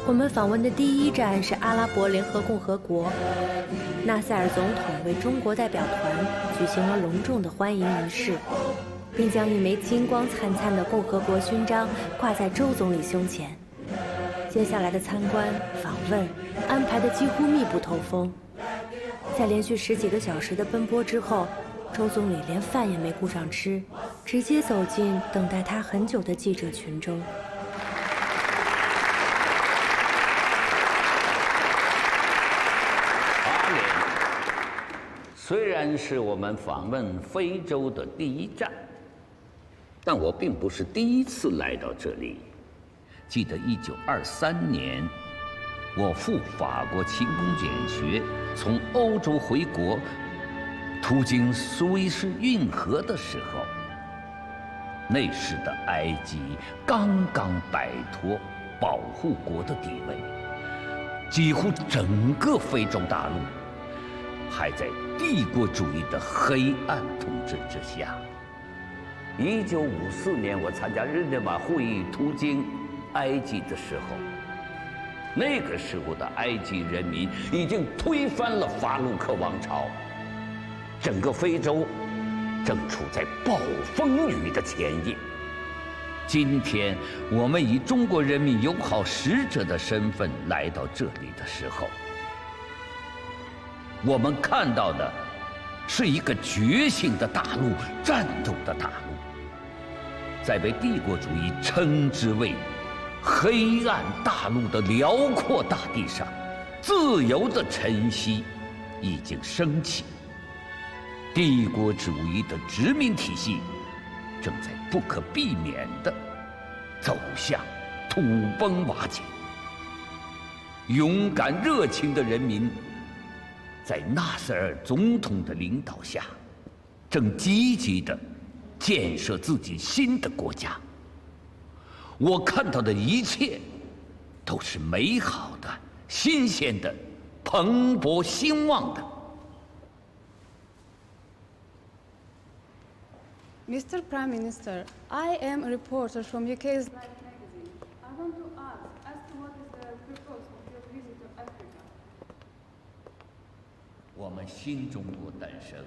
我们访问的第一站是阿拉伯联合共和国，纳赛尔总统为中国代表团举行了隆重的欢迎仪式，并将一枚金光灿灿的共和国勋章挂在周总理胸前。接下来的参观、访问安排的几乎密不透风。在连续10几个小时的奔波之后，周总理连饭也没顾上吃，直接走进等待他很久的记者群中。虽然是我们访问非洲的第一站，但我并不是第一次来到这里。记得1923年，我赴法国勤工俭学，从欧洲回国，途经苏伊士运河的时候，那时的埃及刚刚摆脱保护国的地位，几乎整个非洲大陆还在帝国主义的黑暗统治之下。1954年，我参加日内瓦会议途经埃及的时候，那个时候的埃及人民已经推翻了法鲁克王朝，整个非洲正处在暴风雨的前夜。今天我们以中国人民友好使者的身份来到这里的时候，我们看到的是一个觉醒的大陆，战斗的大陆，在被帝国主义称之为黑暗大陆的辽阔大地上，自由的晨曦已经升起，帝国主义的殖民体系正在不可避免地走向土崩瓦解。勇敢热情的人民在纳赛尔总统的领导下，正积极地建设自己新的国家。我看到的一切都是美好的、新鲜的、蓬勃兴旺的。Mr. Prime Minister, I am a reporter from UK's Life magazine. I want to ask as to what is the purpose of your visit to Africa? 我们新中国诞生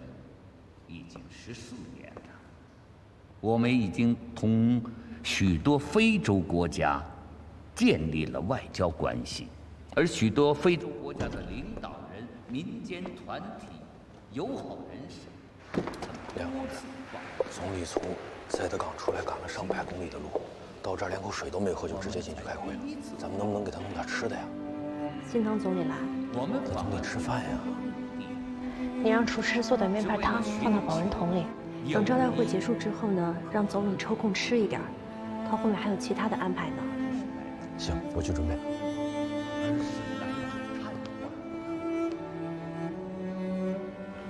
已经14年了，我们已经同许多非洲国家建立了外交关系，而许多非洲国家的领导人、民间团体、友好人士，梁同志，总理从塞德港出来赶了上百公里的路，到这儿连口水都没喝就直接进去开会了。咱们能不能给他弄点吃的呀？新当总理来，我们总理吃饭呀。你让厨师做点面片汤放到保温桶里，等招待会结束之后呢，让总理抽空吃一点。他后面还有其他的安排呢。行，我去准备。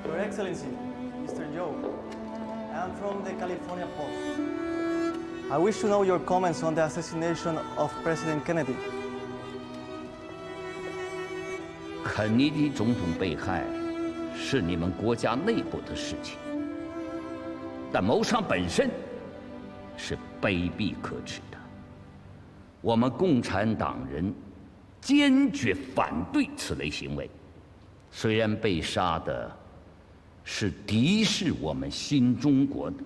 Your Excellency, Mr. Joe, I am from the California Post. I wish to know your comments on the assassination of President Kennedy. 肯尼迪总统被害是你们国家内部的事情，但谋杀本身是卑鄙可耻的。我们共产党人坚决反对此类行为。虽然被杀的是敌视我们新中国的。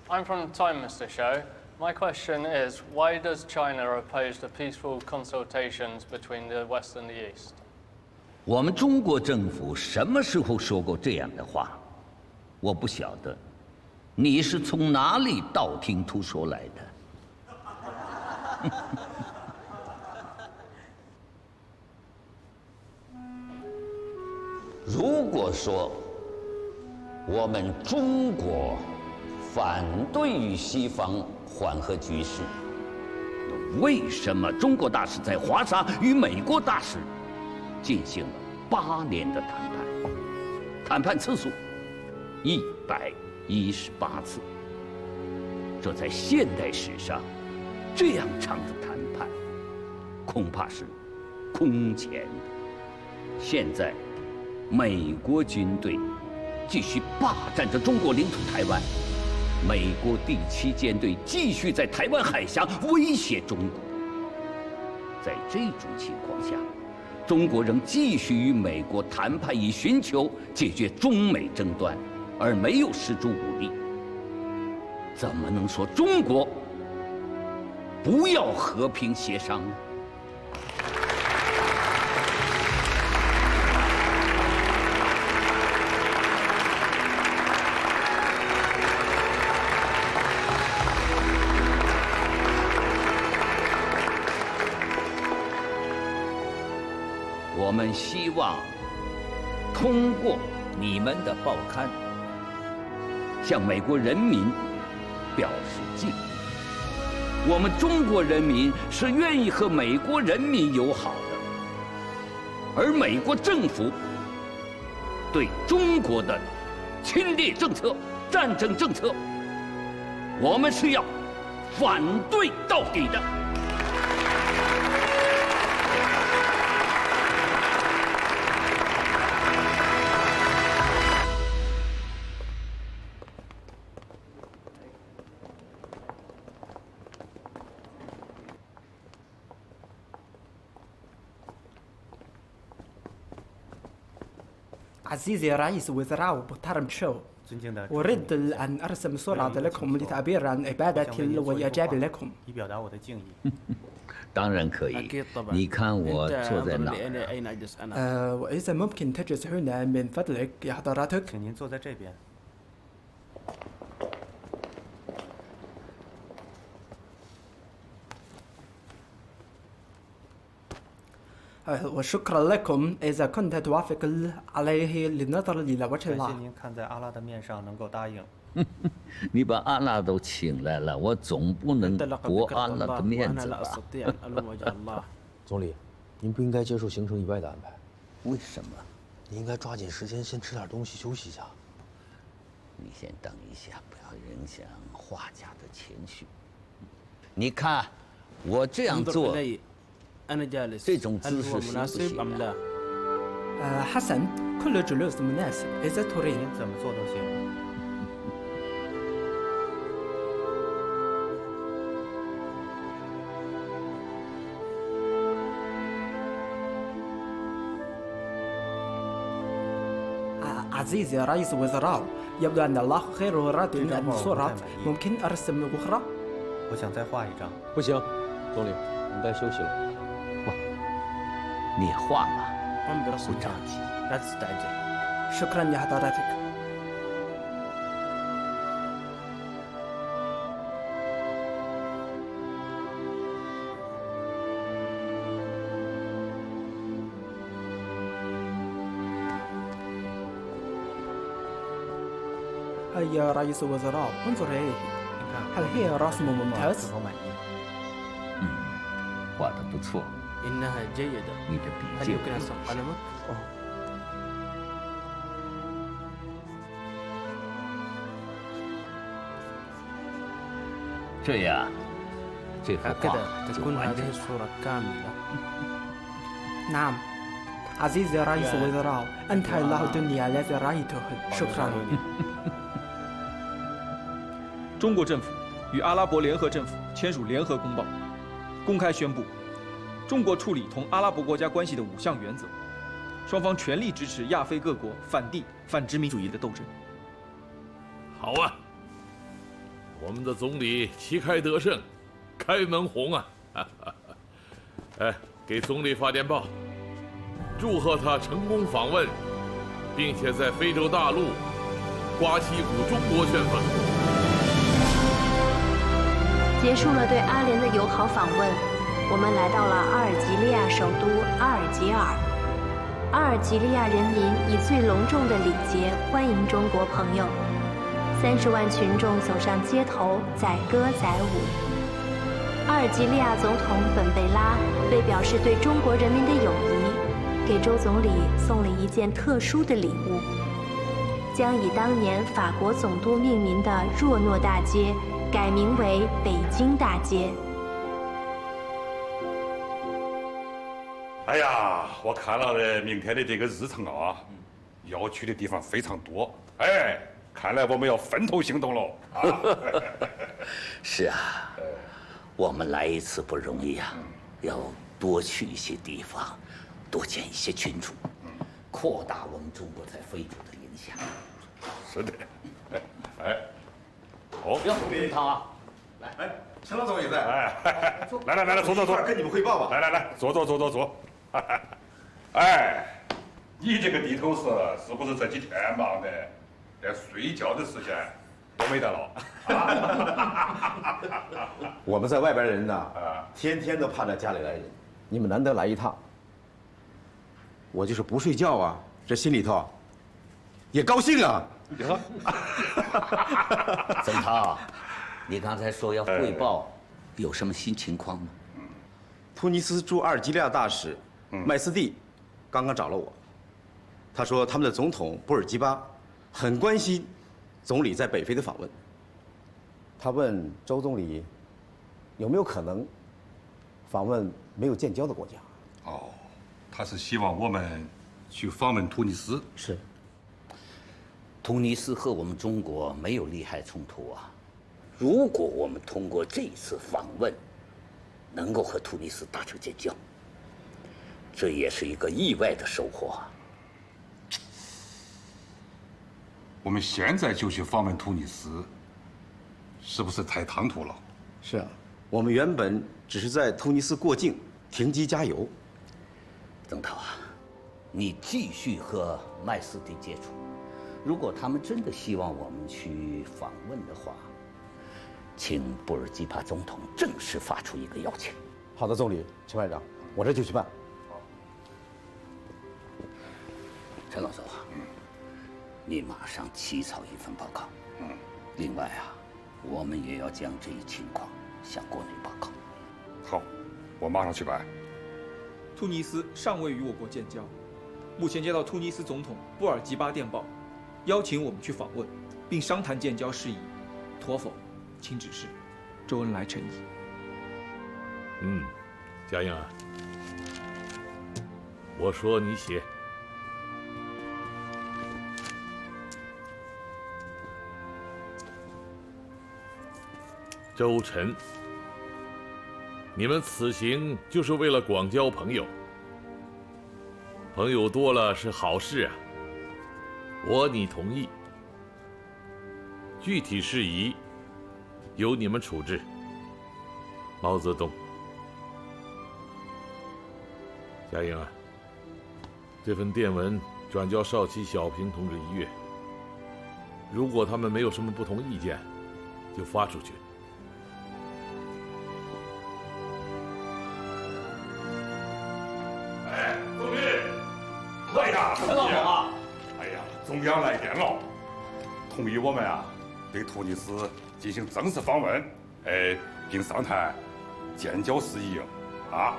I'm from Time, Mr. Shou. My question is, why does China oppose the peaceful consultations between the West and the East? 我们中国政府什么时候说过这样的话？我不晓得，你是从哪里道听途说来的？如果说我们中国反对与西方缓和局势，为什么中国大使在华沙与美国大使进行了8年的谈判？谈判次数118次，这在现代史上这样长的谈判，恐怕是空前的。现在，美国军队继续霸占着中国领土台湾，美国第7舰队继续在台湾海峡威胁中国。在这种情况下，中国仍继续与美国谈判，以寻求解决中美争端，而没有施诸武力。怎么能说中国不要和平协商呢？我们希望通过你们的报刊，向美国人民表示敬意。我们中国人民是愿意和美国人民友好的，而美国政府对中国的侵略政策、战争政策，我们是要反对到底的。عزيزي رئيس وزراء محترم شو أريد أن أرسم صورة لكم لتعبير عن إبادتي وإعجابي لكم 以表达我的敬意。当然可以。你看我坐在哪儿？ وإذا ممكن تجلس هنا من فضلك يا حضرتك 请您坐在这边。 وشكرا لكم إذا كنت توافق عليه للنظر إلى وجه 感谢 الله 您看在阿拉的面上能够答应。你把阿拉都请来了，我总不能驳阿拉的面子吧？总理，您不应该接受行程以外的安排。为什么？你应该抓紧时间先吃点东西休息一下。你先等一下，不要影响画家的情绪。你看，我这样做，这种姿势行不行啊？ حسن كل جلوس مناسب إذا تريد 您怎么做都行。 عزيزي رئيس وزراء يبدو أن الله خير راد أن صورة ممكن أرسم أخرى 我想再画一张。不行，总理，你该休息了。你画吧，不着急。 شكرا يا حضرتك هيا رئيس وزراء انظر إليه هل هي رسم 是 ممتاز؟ 否满意？画的不错， إنها جيدة 你的笔 هل 记 يمكن أن أصف قلمك؟ 这样，这幅画 هكذا 就 تكون 完整 هذه 了。 الصورة كاملة. نعم عزيزي رئيس وزراء أنت الله الدنيا الذي رأيته شكرا 中国政府与阿拉伯联合政府签署联合公报，公开宣布中国处理同阿拉伯国家关系的5项原则，双方全力支持亚非各国反帝反殖民主义的斗争。好啊，我们的总理旗开得胜，开门红啊！哎，给总理发电报，祝贺他成功访问，并且在非洲大陆刮起一股中国旋风。 结束了对阿联的友好访问，我们来到了阿尔及利亚首都阿尔及尔。阿尔及利亚人民以最隆重的礼节欢迎中国朋友，30万群众走上街头载歌载舞。阿尔及利亚总统本贝拉为表示对中国人民的友谊，给周总理送了一件特殊的礼物，将以当年法国总督命名的若诺大街 改名为北京大街。哎呀，我看了明天的这个日程啊，要去的地方非常多。哎，看来我们要分头行动喽。是啊，我们来一次不容易啊，要多去一些地方，多见一些群众，扩大我们中国在非洲的影响。是的。哎，好，哟，林涛啊，来，陈老总也在。哎，来，坐，跟你们汇报吧。来，坐。哎，你这个地头蛇是不是这几天忙的，连睡觉的时间都没得了？我们在外边人呢，天天都盼着家里来人。你们难得来一趟，我就是不睡觉啊，这心里头也高兴啊。曾涛，你刚才说要汇报，有什么新情况吗？突尼斯驻阿尔及利亚大使麦斯蒂刚刚找了我，他说他们的总统布尔基巴很关心总理在北非的访问。他问周总理有没有可能访问没有建交的国家。哦，他是希望我们去访问突尼斯。是。突尼斯和我们中国没有利害冲突啊。如果我们通过这次访问，能够和突尼斯达成建交，这也是一个意外的收获啊。我们现在就去访问突尼斯，是不是太唐突了？是啊，我们原本只是在突尼斯过境停机加油。曾涛啊，你继续和麦斯蒂接触。如果他们真的希望我们去访问的话，请布尔基巴总统正式发出一个邀请。好的，总理，陈外长，我这就去办。陈老总啊，你马上起草一份报告。另外啊，我们也要将这一情况向国内报告。好，我马上去办。突尼斯尚未与我国建交，目前接到突尼斯总统布尔吉巴电报，邀请我们去访问，并商谈建交事宜，妥否，请指示。周恩来陈毅。嘉应啊，我说你写。周晨，你们此行就是为了广交朋友，朋友多了是好事啊，你同意。具体事宜由你们处置。毛泽东。嘉应啊，这份电文转交少奇、小平同志一阅，如果他们没有什么不同意见，就发出去。总理，来呀，陈老总啊！哎呀，中央来电了，同意我们啊对突尼斯进行正式访问，并商谈建交事宜啊。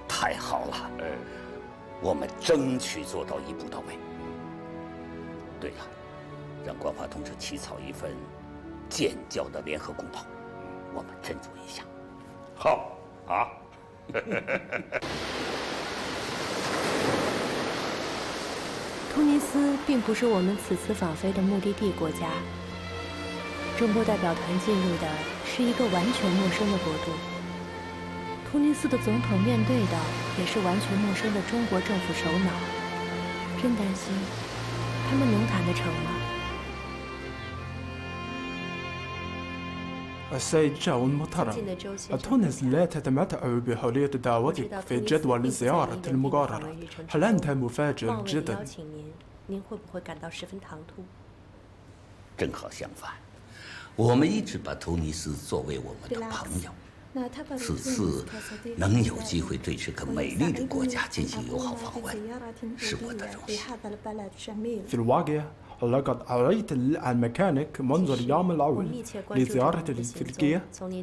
太好了，我们争取做到一步到位。对了，让关华同志起草一份建交的联合公报，我们斟酌一下。好啊。突尼斯并不是我们此次访菲的目的地国家。中国代表团进入的是一个完全陌生的国度，突尼斯的总统面对的也是完全陌生的中国政府首脑。真担心，他们能谈得成吗？ السيد جون محترم، تونس لا تتمتع بحرية دعوتك في جدول الزيارة المقررة. هل أنت مفاجئ جدا؟ 您会不会感到十分唐突？正好相反，我们一直把突尼斯作为我们的朋友。此次能有机会对这个美丽的国家进行友好访问，是我的荣幸。 في الواقع لقد أريت عن مكانك منذ اليوم الأول لزيارة تركيا.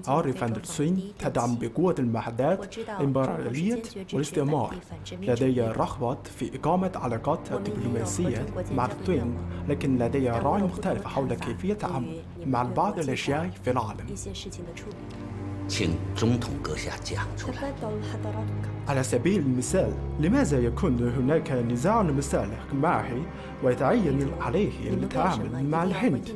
أعرف أن الصين تدعم بقوة المعاهدات الإمبراطورية والاستعمار. لدي رغبة في إقامة علاقات دبلوماسية مع الصين، لكن لدي رأي مختلف حول كيفية التعامل مع بعض الأشياء في العالم. 请总统阁下讲出来。 على سبيل المثال لماذا يكون هناك نزاع مصالح معي ويتعين عليه التعامل مع الهند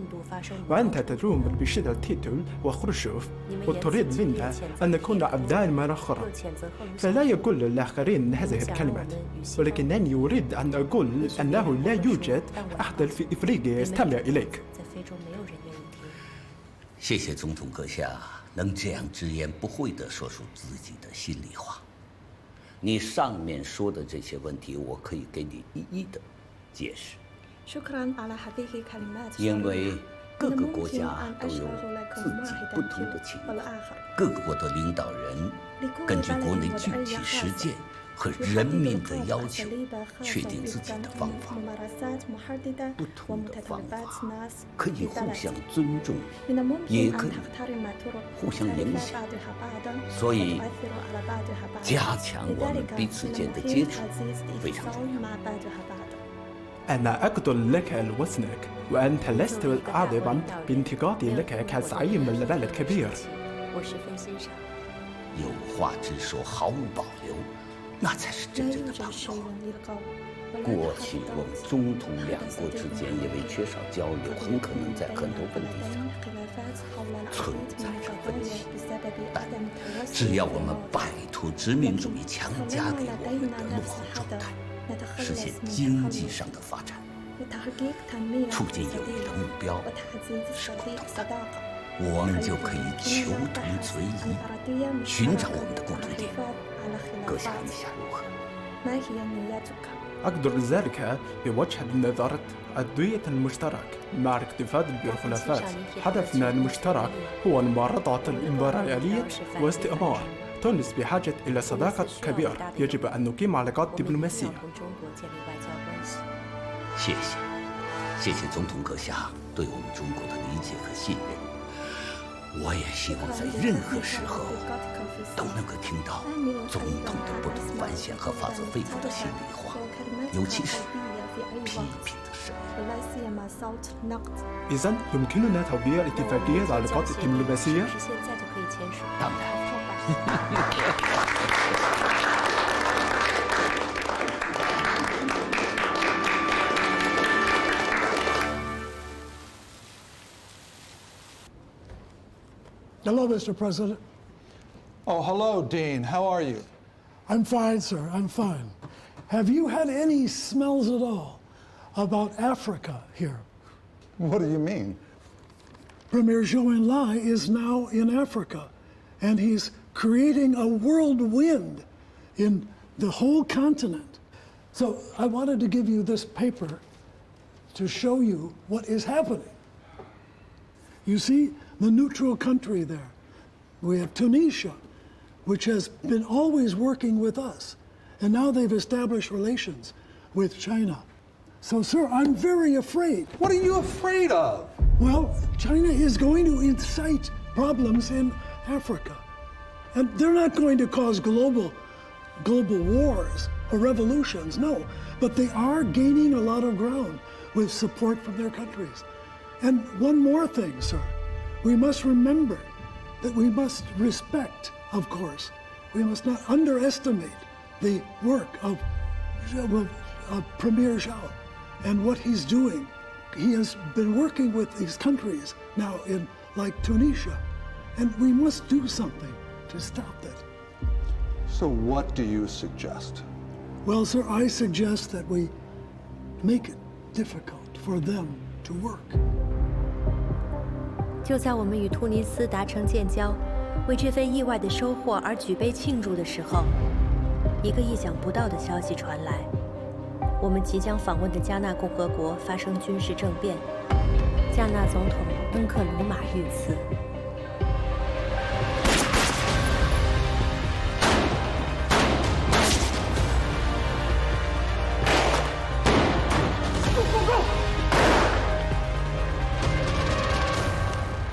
وأنت تدوم بشدة تيتو وخروشوف وتريد منا أن نكون أبدال مرة أخرى فلا يقول الآخرين هذه الكلمات ولكنني أريد أن أقول أنه لا يوجد أحد في إفريقيا يستمع إليك 谢谢总统阁下能这样直言不讳地说出自己的心里话。你上面说的这些问题，我可以给你一一的解释。因为各个国家都有自己不同的情况，各个国的领导人根据国内具体实践和人民的要求，确定自己的方法。不同的方法可以互相尊重，也可以互相影响。所以，加强我们彼此间的接触非常重要。 أنا أقتل لك لوزنك وأنت لست عاضبا بانتقادي لك كزعيم لبلد كبير. 有话直说，毫无保留，那才是真正的朋友。过去我们中土两国之间因为缺少交流，很可能在很多问题上存在着分歧。但只要我们摆脱殖民主义强加给我们的落后状态，实现经济上的发展，促进友谊的目标是共同的，我们就可以求同存异，寻找我们的共同点。阁下意下如何？ أقدر ذلك بوجه نظر الدوية المشترك مع الاكتفاء بالخلافات. هدفنا المشترك هو معارضة الإمبراطورية واستعمار. تونس بحاجة إلى صداقة كبيرة. يجب أن نقيم علاقات دبلوماسية. 谢谢，谢谢总统阁下对我们中国的理解和信任。我也希望在任何时候都能够听到总统的不同凡响和发自肺腑的心里话，尤其是批评的声音。 إذن يمكننا توقيع اتفاقية العلاقات الدبلوماسية؟ 当然。Hello, Mr. President. Oh, hello, Dean. How are you? I'm fine, sir. I'm fine. Have you had any smells at all about Africa here? What do you mean? Premier Zhou Enlai is now in Africa, and he's creating a whirlwind in the whole continent. So I wanted to give you this paper to show you what is happening. You see the neutral country there. We have Tunisia, which has been always working with us, and now they've established relations with China. So, sir, I'm very afraid. What are you afraid of? Well, China is going to incite problems in Africa. And they're not going to cause global wars or revolutions, no. But they are gaining a lot of ground with support from their countries. And one more thing, sir. We must remember that we must respect, of course, we must not underestimate the work of Premier Zhou and what he's doing. He has been working with these countries now in like Tunisia, and we must do something to stop that. So what do you suggest? Well, sir, I suggest that we make it difficult for them to work. 就在我们与突尼斯达成建交，为这份意外的收获而举杯庆祝的时候，一个意想不到的消息传来：我们即将访问的加纳共和国发生军事政变，加纳总统恩克鲁马遇刺。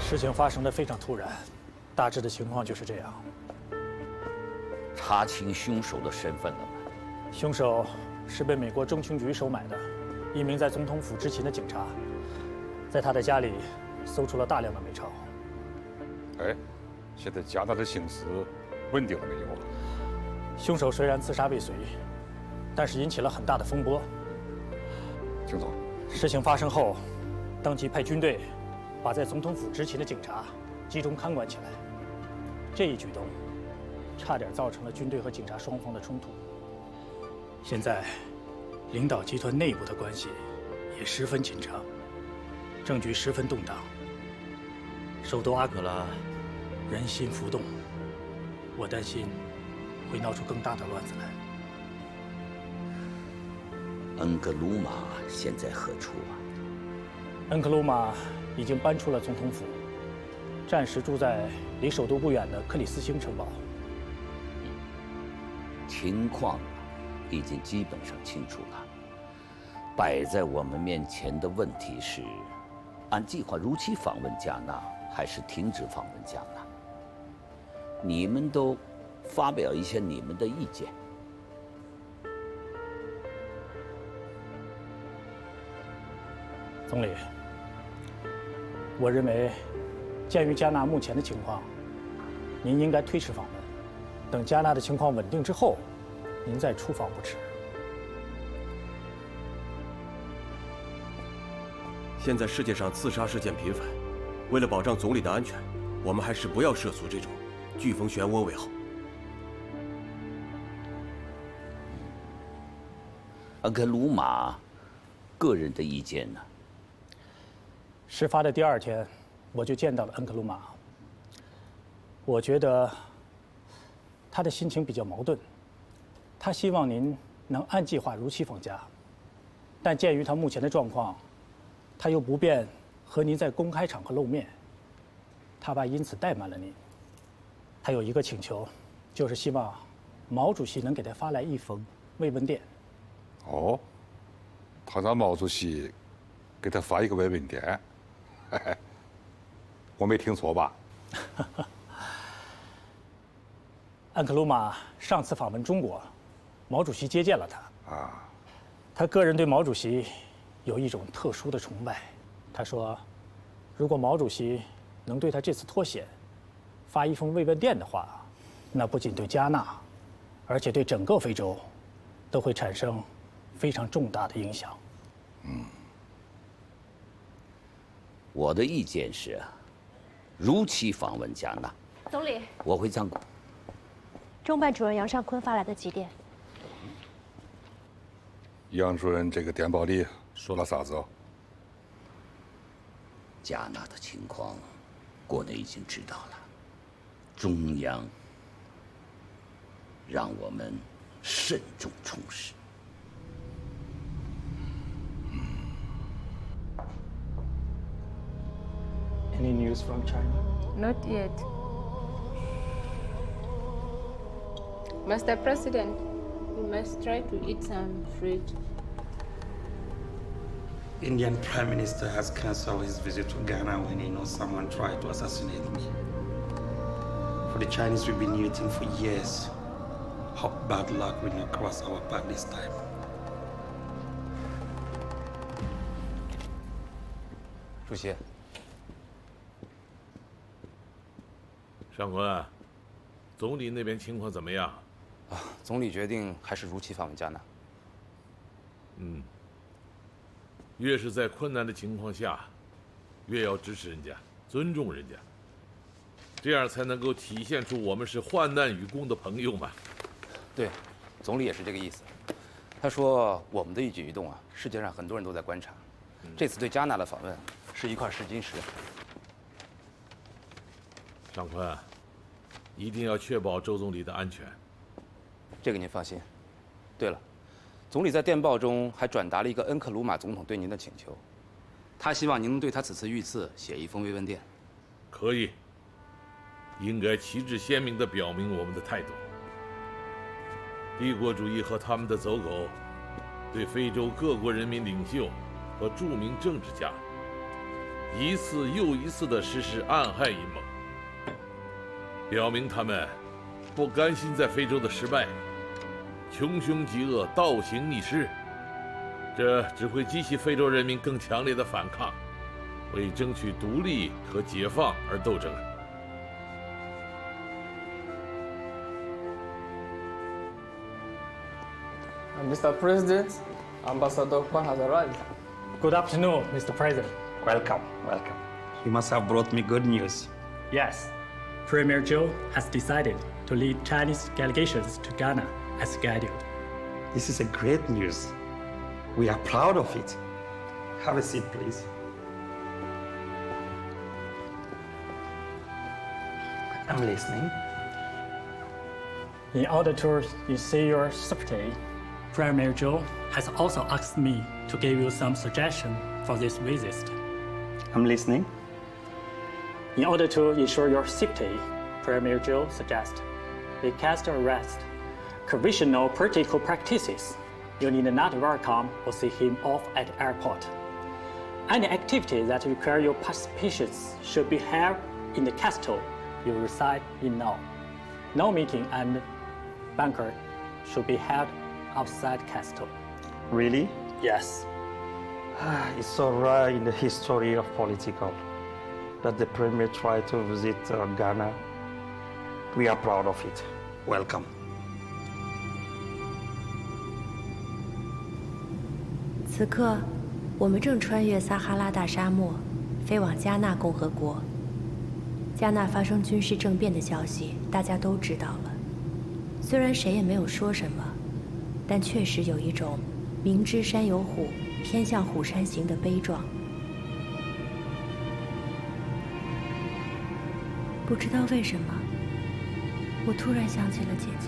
事情发生的非常突然，大致的情况就是这样。查清凶手的身份了吗？凶手是被美国中情局收买的，一名在总统府执勤的警察，在他的家里搜出了大量的美钞。哎，现在加纳的形势稳定了没有？凶手虽然自杀未遂，但是引起了很大的风波。请坐。事情发生后，当即派军队把在总统府执勤的警察集中看管起来。这一举动，差点造成了军队和警察双方的冲突。现在，领导集团内部的关系也十分紧张，政局十分动荡。首都阿格拉人心浮动，我担心会闹出更大的乱子来。恩格鲁玛现在何处啊？恩克鲁玛已经搬出了总统府，暂时住在离首都不远的克里斯星城堡。情况已经基本上清楚了。摆在我们面前的问题是：按计划如期访问加纳，还是停止访问加纳？你们都发表一些你们的意见。总理，我认为，鉴于加纳目前的情况，您应该推迟访问，等加纳的情况稳定之后，您再出访不迟。现在世界上自杀事件频繁，为了保障总理的安全，我们还是不要涉足这种飓风漩涡为好。恩格鲁玛个人的意见呢？事发的第2天，我就见到了恩克鲁玛。我觉得他的心情比较矛盾，他希望您能按计划如期访加，但鉴于他目前的状况，他又不便和您在公开场合露面，他怕因此怠慢了您。他有一个请求，就是希望毛主席能给他发来一封慰问电。哦，他让毛主席给他发一个慰问电，我没听错吧？恩克鲁玛上次访问中国，毛主席接见了他。啊，他个人对毛主席有一种特殊的崇拜。他说，如果毛主席能对他这次脱险发一封慰问电的话，那不仅对加纳，而且对整个非洲都会产生非常重大的影响。我的意见是，如期访问加纳。总理，我会参考。中办主任杨尚昆发来的急电。杨主任这个电报里说了啥子哦？加纳的情况，国内已经知道了。中央让我们慎重从事。Any news from China? Not yet. Mr. President, we must try to eat some fruit. Indian Prime Minister has cancelled his visit to Ghana when he knows someone tried to assassinate me. For the Chinese, we've been waiting for years. Hope bad luck will not cross our path this time. 主席，上官，总理那边情况怎么样？总理决定还是如期访问加纳。越是在困难的情况下，越要支持人家，尊重人家，这样才能够体现出我们是患难与共的朋友嘛。对，总理也是这个意思。他说我们的一举一动啊，世界上很多人都在观察。这次对加纳的访问是一块试金石。上官，一定要确保周总理的安全。这个您放心。对了，总理在电报中还转达了一个恩克鲁玛总统对您的请求，他希望您能对他此次遇刺写一封慰问电。可以，应该旗帜鲜明地表明我们的态度。帝国主义和他们的走狗，对非洲各国人民领袖和著名政治家，一次又一次地实施暗害阴谋，表明他们不甘心在非洲的失败，穷凶极恶，倒行逆施，这只会激起非洲人民更强烈的反抗，为争取独立和解放而斗争。Mr. President, Ambassador Kwan has arrived. Good afternoon, Mr. President. Welcome, welcome. You must have brought me good news. Yes, Premier Zhou has decided to lead Chinese delegations to Ghana as scheduled. This is a great news. We are proud of it. Have a seat, please. I'm listening. In order to receive your sympathy, Premier Zhou has also asked me to give you some suggestions for this visit. I'm listening. In order to ensure your safety, Premier Zhou suggests we cast arrest conventional political practices. You need not welcome or see him off at the airport. Any activity that require your participation should be held in the castle you reside in now. No meeting and banquet should be held outside castle. Really? Yes. It's so rare in the history of political that the Premier tried to visit Ghana. We are proud of it. Welcome. 此刻，我们正穿越撒哈拉大沙漠，飞往加纳共和国。加纳发生军事政变的消息，大家都知道了。虽然谁也没有说什么，但确实有一种明知山有虎，偏向虎山行的悲壮。不知道为什么，我突然想起了姐姐。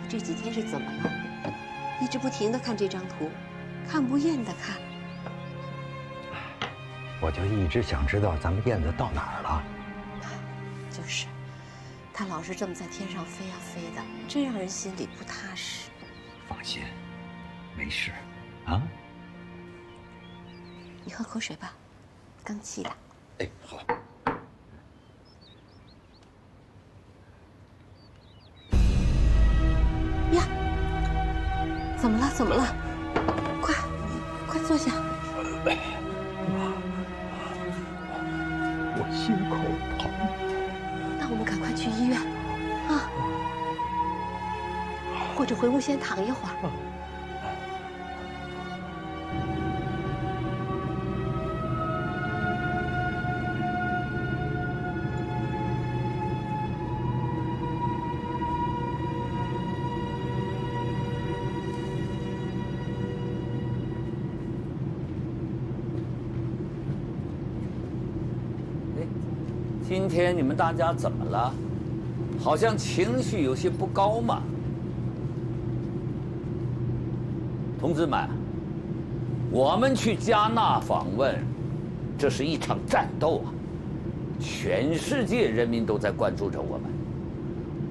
这几天是怎么了？一直不停地看这张图，看不厌地看。我就一直想知道咱们燕子到哪儿了。就是，它老是这么在天上飞呀飞的，真让人心里不踏实。放心，没事，啊？你喝口水吧，刚沏的。哎，好。 呀，怎么了？怎么了？快，快坐下。我心口疼。那我们赶快去医院，啊，或者回屋先躺一会儿。今天你们大家怎么了？好像情绪有些不高嘛。同志们，我们去加纳访问，这是一场战斗啊！全世界人民都在关注着我们，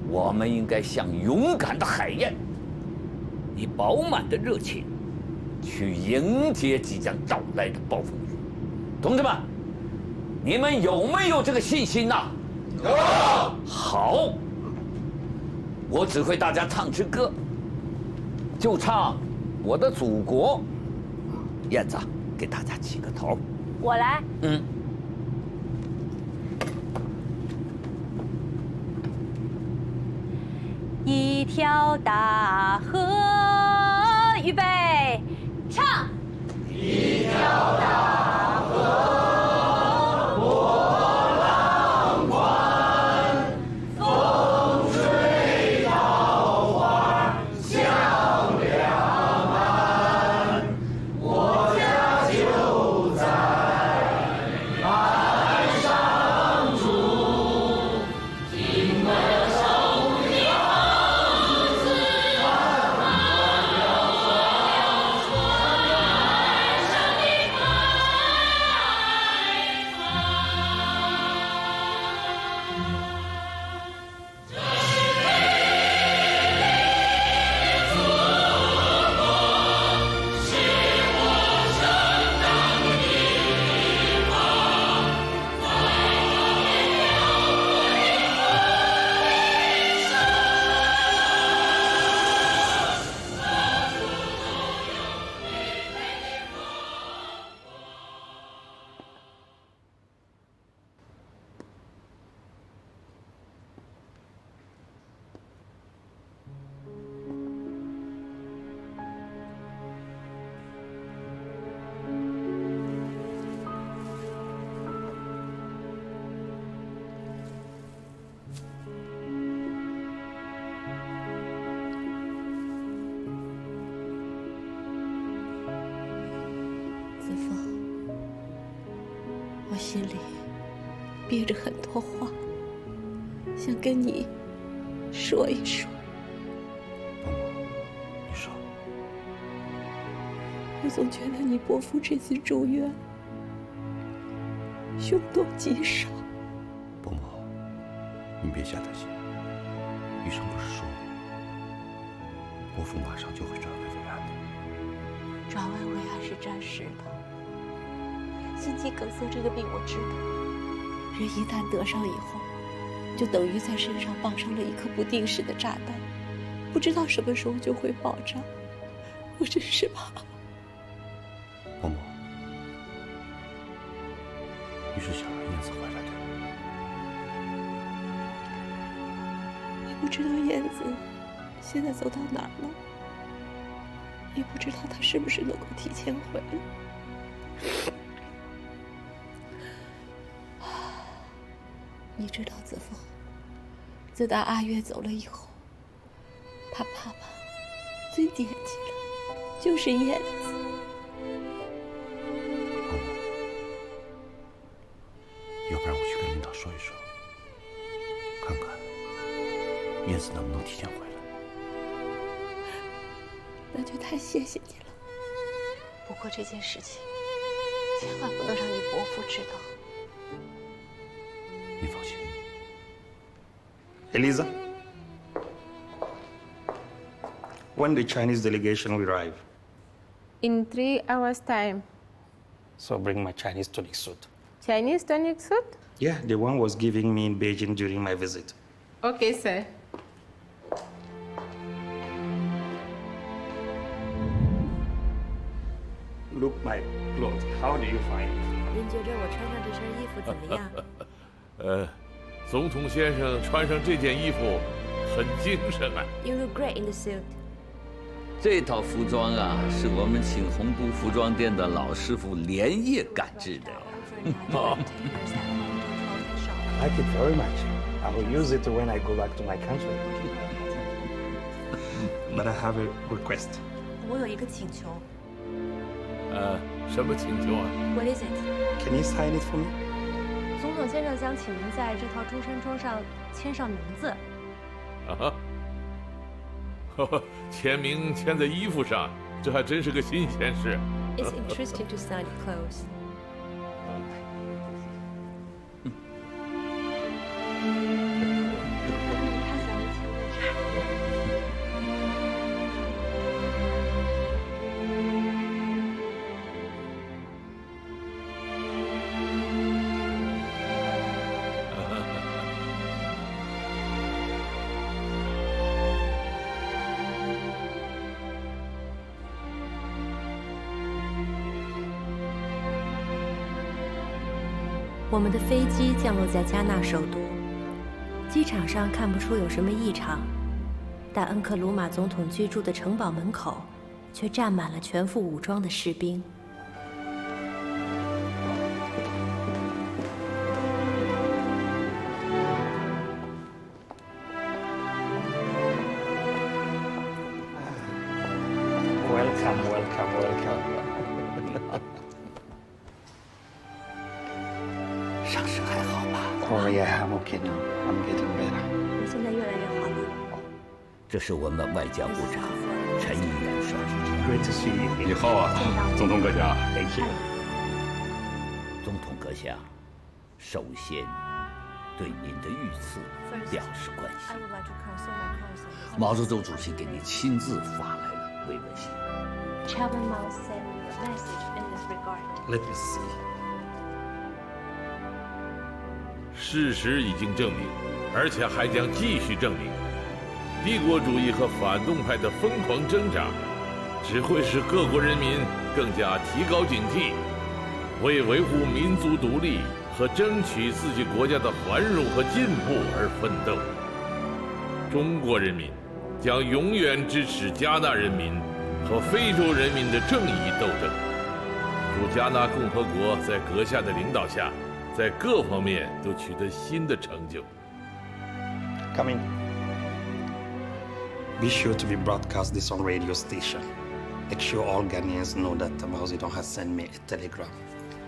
我们应该像勇敢的海燕，以饱满的热情去迎接即将到来的暴风雨。同志们。 你们有没有这个信心呐？有。好，我指挥大家唱支歌，就唱《我的祖国》。燕子，给大家起个头。我来。嗯。一条大河，预备，唱。一条大河。 我心里憋着很多话，想跟你说一说。你说。我总觉得你伯父这次住院凶多吉少。伯母，您别瞎担心，医生不是说伯父马上就会转危为安的。转危为安是暂时的，心肌梗塞这个病我知道，人一旦得上以后，就等于在身上绑上了一颗不定时的炸弹，不知道什么时候就会爆炸。我真是怕。伯母，你是想让燕子回来的？你不知道燕子现在走到哪儿了，也不知道她是不是能够提前回来。你知道子枫，自打阿月走了以后，他爸爸最惦记的就是燕子。要不然我去跟领导说一说，看看燕子能不能提前回来。那就太谢谢你了。不过这件事情千万不能让你伯父知道。你放心。Eliza, when the Chinese delegation will arrive? In 3 hours' time. So bring my Chinese tunic suit. Chinese tonic suit? Yeah, the one was giving me in Beijing during my visit. Okay, sir. Look my clothes. How do you find it? 您觉着我穿上这身衣服怎么样？总统先生穿上这件衣服很精神啊。You look great in the suit. 这套服装啊，是我们请红都服装店的老师傅连夜赶制的。I like it very much. I will use it when I go back to my country. But I have a request. 我有一个请求。什么请求啊 ？What is it? Can you sign it for me? 总统先生想请您在这套中山装上签上名字。啊？签名签在衣服上，这还真是个新鲜事。It's interesting to sign clothes. 我们的飞机降落在加纳首都，机场上看不出有什么异常，但恩克鲁玛总统居住的城堡门口，却站满了全副武装的士兵。Welcome, welcome, welcome. 伤势还好吧 Oh yeah, I'm okay now. I'm getting better. 你现在越来越好了。这是我们外交部长陈毅元帅。 Great to see you. 你好啊，总统阁下。Thank you. 总统阁下，首先对您的遇刺表示关心。毛泽东主席给您亲自发来了慰问信。Chairman Mao sent a message in this regard. Let me see. 事实已经证明，而且还将继续证明，帝国主义和反动派的疯狂挣扎，只会使各国人民更加提高警惕，为维护民族独立和争取自己国家的繁荣和进步而奋斗。中国人民将永远支持加纳人民和非洲人民的正义斗争。祝加纳共和国在阁下的领导下，在各方面都取得新的成就。Come in. Be sure to be broadcast this on radio station. Make sure all Ghanaians know that Mao Zedong has sent me a telegram.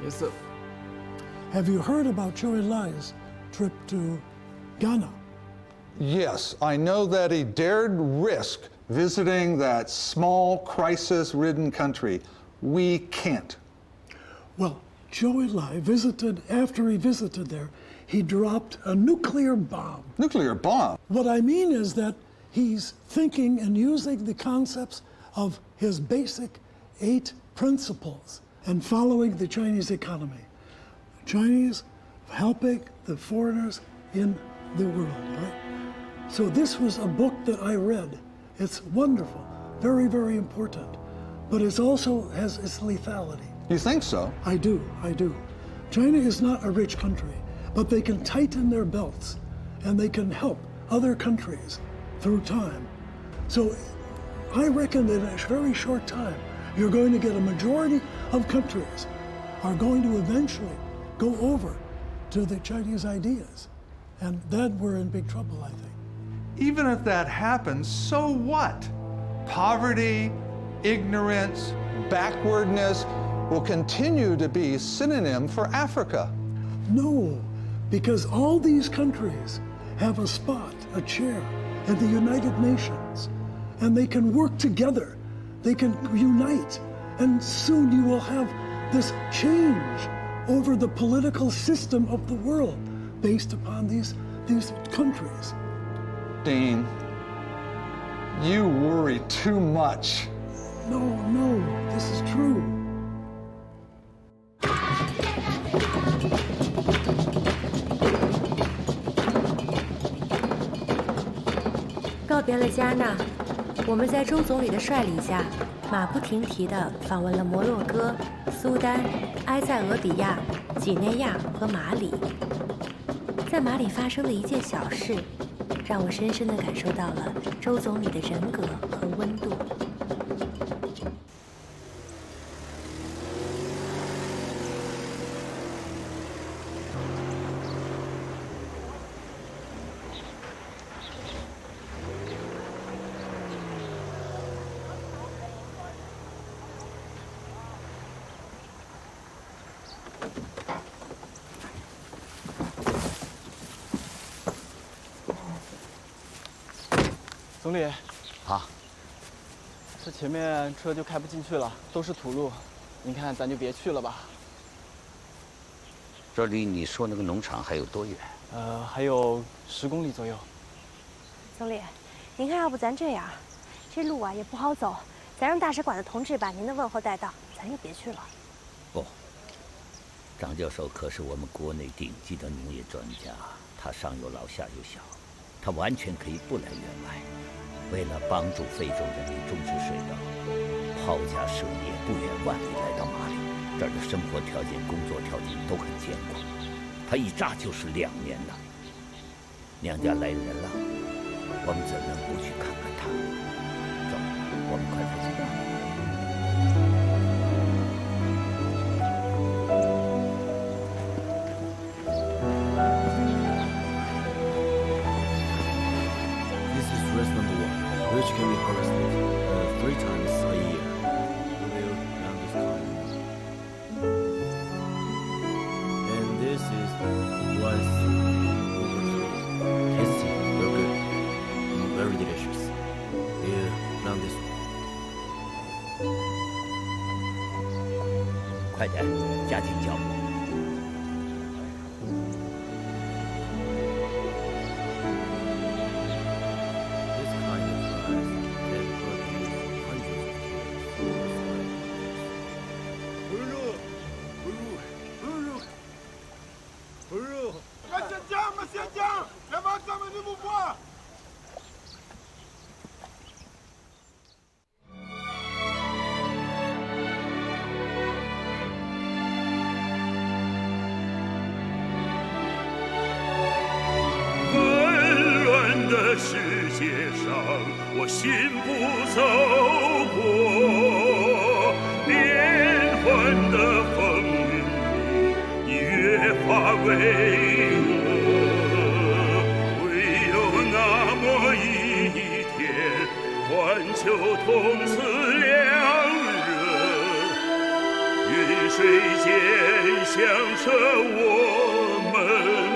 Yes, sir. Have you heard about Zhou Enlai's trip to Ghana? Yes, I know that he dared risk visiting that small, crisis-ridden country. We can't. Well, Zhou Enlai visited, after he visited there, he dropped a nuclear bomb. Nuclear bomb? What I mean is that he's thinking and using the concepts of his basic 8 principles and following the Chinese economy. Chinese helping the foreigners in the world, right? So this was a book that I read. It's wonderful, very, very important, but it also has its lethality. You think so? I do. China is not a rich country, but they can tighten their belts and they can help other countries through time. So I reckon that in a very short time, you're going to get a majority of countries are going to eventually go over to the Chinese ideas. And then we're in big trouble, I think. Even if that happens, so what? Poverty, ignorance, backwardness will continue to be a synonym for Africa. No, because all these countries have a spot, a chair in the United Nations, and they can work together, they can unite, and soon you will have this change over the political system of the world based upon these countries. Dean, you worry too much. No, this is true. 告别了加纳，我们在周总理的率领下，马不停蹄地访问了摩洛哥、苏丹、埃塞俄比亚、几内亚和马里。在马里发生的一件小事，让我深深地感受到了周总理的人格和温度。总理，啊，这前面车就开不进去了，都是土路，您看咱就别去了吧。这离你说那个农场还有多远？还有10公里左右。总理，您看，要不咱这样，这路啊也不好走，咱让大使馆的同志把您的问候带到，咱就别去了。不，张教授可是我们国内顶级的农业专家，他上有老下有小，他完全可以不来援外。为了帮助非洲人民种植水稻，抛家舍业，不远万里来到马里，这儿的生活条件、工作条件都很艰苦。他一扎就是2年了。娘家来人了，我们怎能不去看看他？走，我们快点走吧。Which can be harvested 3 times a year. Around this time. And this is was over 3. Tasty, real good, very delicious. Here, around this one. 快点，加紧脚步。世界上，我心不走过变幻的风云里，你越发巍峨。唯有那么一天，环球同此两人，云水间响彻我们